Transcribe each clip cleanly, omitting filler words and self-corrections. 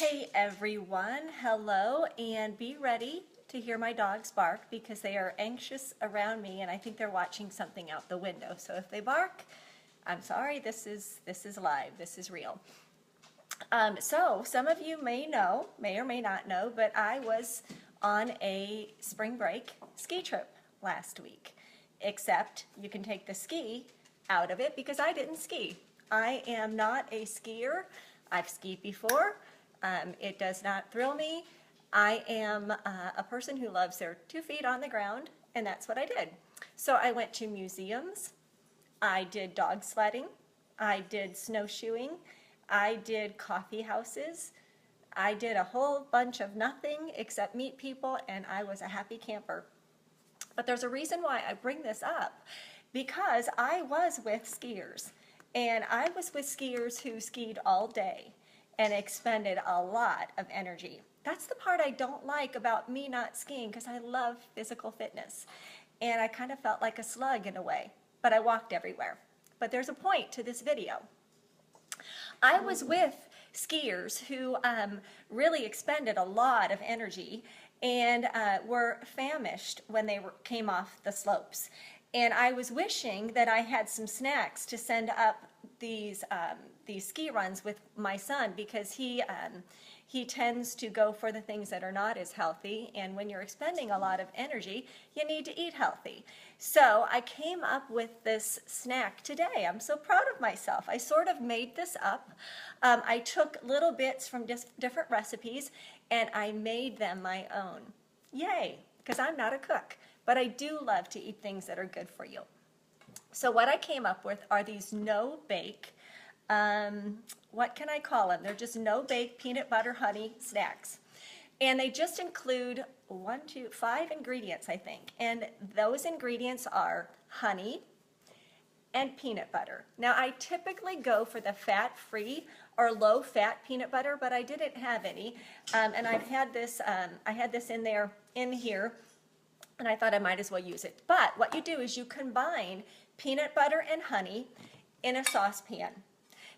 Hey everyone, hello, and be ready to hear my dogs bark because they are anxious around me and I think they're watching something out the window. So if they bark, I'm sorry, this is live, this is real. So some of you may or may not know, but I was on a spring break ski trip last week, except you can take the ski out of it because I didn't ski. I am not a skier. I've skied before. It does not thrill me. I am a person who loves their 2 feet on the ground, and that's what I did. So I went to museums, I did dog sledding, I did snowshoeing, I did coffee houses, I did a whole bunch of nothing except meet people, and I was a happy camper. But there's a reason why I bring this up, because I was with skiers, and I was with skiers who skied all day and expended a lot of energy. That's the part I don't like about me not skiing, because I love physical fitness. And I kind of felt like a slug in a way, but I walked everywhere. But there's a point to this video. I was with skiers who really expended a lot of energy and were famished when they came off the slopes. And I was wishing that I had some snacks to send up these ski runs with my son, because he tends to go for the things that are not as healthy, and when you're expending a lot of energy, you need to eat healthy. So I came up with this snack today. I'm so proud of myself. I sort of made this up. I took little bits from different recipes and I made them my own. Yay, because I'm not a cook, but I do love to eat things that are good for you. So what I came up with are these no-bake, what can I call them? They're just no-bake peanut butter honey snacks. And they just include 5 ingredients, I think. And those ingredients are honey and peanut butter. Now I typically go for the fat-free or low-fat peanut butter, but I didn't have any. And I've had this, I had this in here, and I thought I might as well use it. But what you do is you combine peanut butter and honey in a saucepan.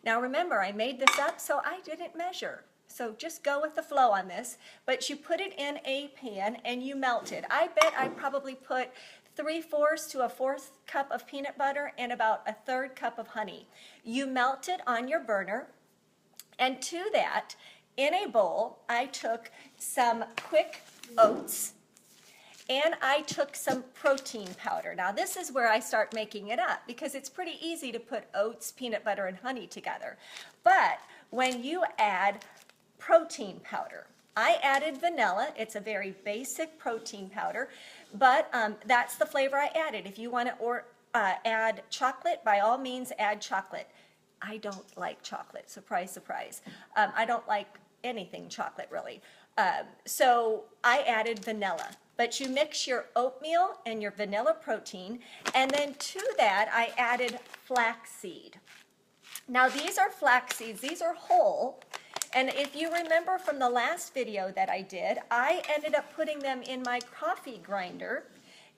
Now remember, I made this up, so I didn't measure. So just go with the flow on this, but you put it in a pan and you melt it. I bet I probably put 3/4 to a 1/4 cup of peanut butter and about a 1/3 cup of honey. You melt it on your burner, and to that, in a bowl, I took some quick oats, and I took some protein powder. Now this is where I start making it up, because it's pretty easy to put oats, peanut butter, and honey together. But when you add protein powder, I added vanilla. It's a very basic protein powder, but that's the flavor I added. If you want to add chocolate, by all means add chocolate. I don't like chocolate, surprise, surprise. I don't like anything chocolate really. So I added vanilla. But you mix your oatmeal and your vanilla protein, and then to that I added flaxseed. Now these are flax seeds, these are whole, and if you remember from the last video that I did, I ended up putting them in my coffee grinder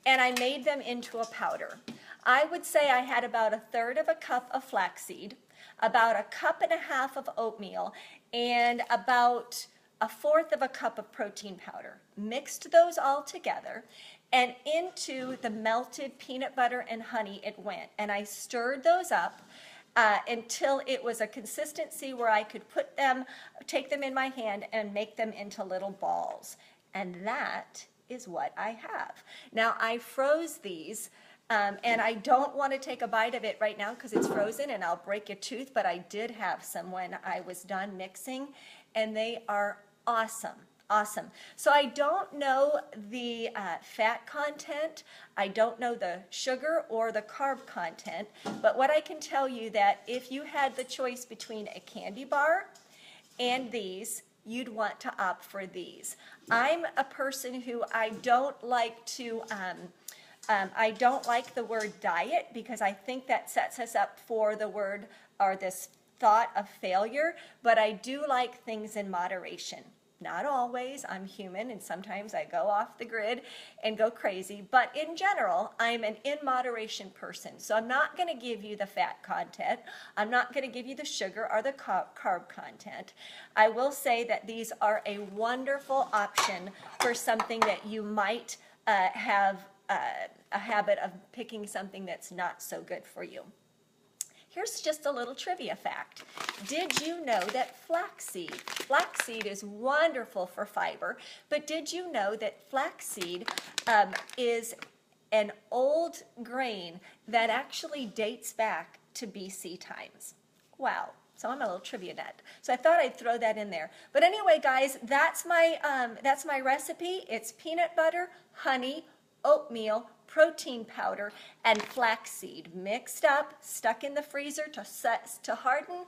and I made them into a powder. I would say I had about 1/3 cup of flaxseed, about 1.5 cups of oatmeal, and about 1/4 cup of protein powder. Mixed those all together, and into the melted peanut butter and honey it went. And I stirred those up until it was a consistency where I could take them in my hand and make them into little balls. And that is what I have. Now I froze these, and I don't want to take a bite of it right now because it's frozen and I'll break a tooth, but I did have some when I was done mixing, and they are awesome. Awesome. So I don't know the fat content, I don't know the sugar or the carb content, but what I can tell you that if you had the choice between a candy bar and these, you'd want to opt for these. I'm a person who I don't like the word diet, because I think that sets us up for the word or this thought of failure, but I do like things in moderation. Not always. I'm human, and sometimes I go off the grid and go crazy. But in general, I'm an in moderation person. So I'm not going to give you the fat content. I'm not going to give you the sugar or the carb content. I will say that these are a wonderful option for something that you might have a habit of picking something that's not so good for you. Here's just a little trivia fact. Did you know that flaxseed is wonderful for fiber, but did you know that flaxseed is an old grain that actually dates back to BC times? Wow. So I'm a little trivia nut. So I thought I'd throw that in there. But anyway, guys, that's my recipe. It's peanut butter, honey, oatmeal, protein powder, and flaxseed mixed up, stuck in the freezer to harden,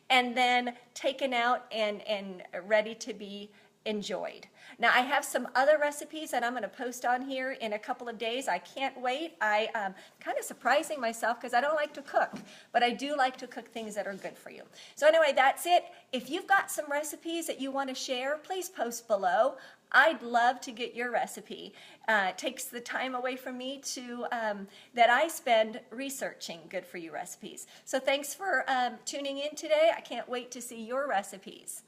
and then taken out and ready to be enjoyed. Now I have some other recipes that I'm going to post on here in a couple of days. I can't wait. I'm kind of surprising myself because I don't like to cook, but I do like to cook things that are good for you. So anyway, that's it. If you've got some recipes that you want to share, please post below. I'd love to get your recipe. It takes the time away from me that I spend researching good for you recipes. So thanks for tuning in today. I can't wait to see your recipes.